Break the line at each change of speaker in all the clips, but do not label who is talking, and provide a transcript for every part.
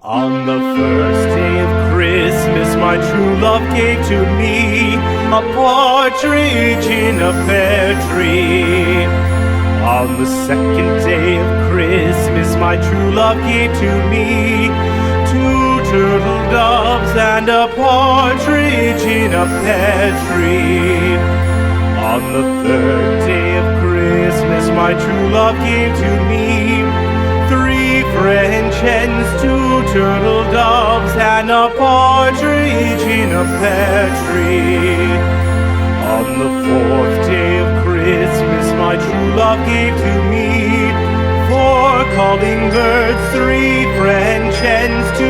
On the first day of Christmas, my true love gave to me a partridge in a pear tree. On the second day of Christmas, my true love gave to me two turtle doves and a partridge in a pear tree. On the third day of Christmas, my true love gave to me three French hens, two turtle doves, and a partridge in a pear tree. On the fourth day of Christmas, my true love gave to me. 4 calling birds, 3 French hens, 2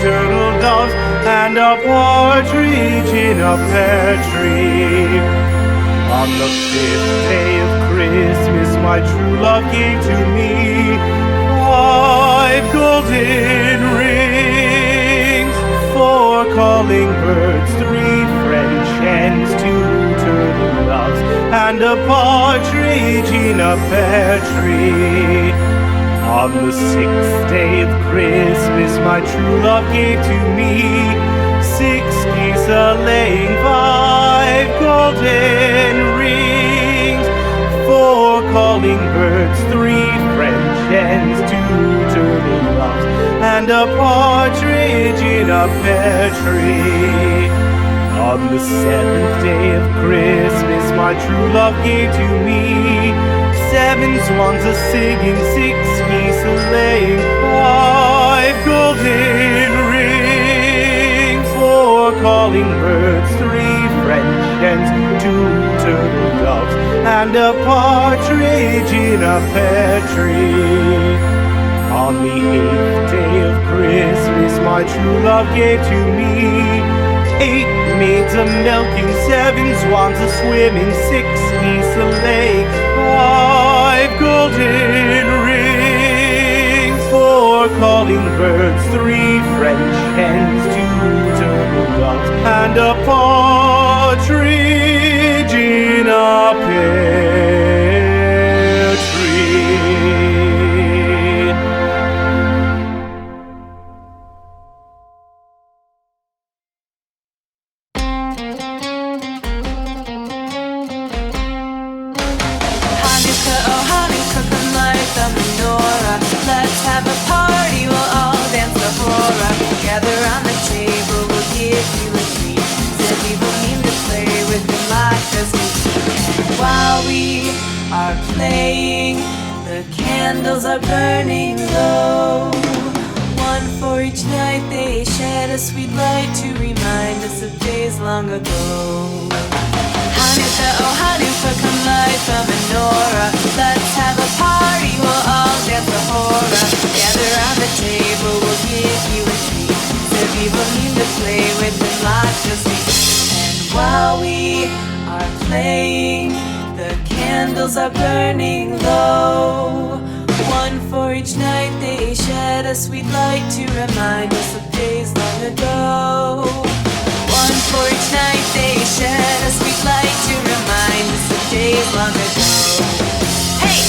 turtle doves, and a partridge in a pear tree. On the 5th day of Christmas, my true love gave to me 5 golden rings, 4 calling birds, 3 French hens, 2 turtle doves, and a partridge in a pear tree. On the 6th day of Christmas, my true love gave to me 6 geese a-laying, 5 golden rings, 4 calling birds, 3 French hens, 2 turtle doves, and a partridge in a pear tree. On the 7th day of Christmas, my true love gave to me 7 swans a-singing, 6 geese a-laying, 5 golden rings, 4 calling birds, 3 French hens, 2 turtle doves, and a partridge in a pear tree. On the 8th day of Christmas, my true love gave to me 8 maids a-milking, 7 swans a-swimming, 6 geese a-laying, 5 golden rings, 4 calling birds, 3 French hens, 2 turtle doves, and a partridge in a pear tree.
Let's have a party, we'll all dance the hora. Gather round the table, we'll give you a treat. Said we will mean to play with them like us we do. And while we are playing, the candles are burning low. 1 for each night they shed a sweet light to remind us of days long ago. Hanukkah, oh Hanukkah, come light the menorah. Let's have a party, we'll all dance the hora. Gather round the table, we'll give you a treat. Said we will need to play with them like just we do. And while we are playing, the candles are burning low. 1 for each night they shed a sweet light to remind us of days long ago. 1 for each night they shed a sweet light to remind us of days long ago. Hey!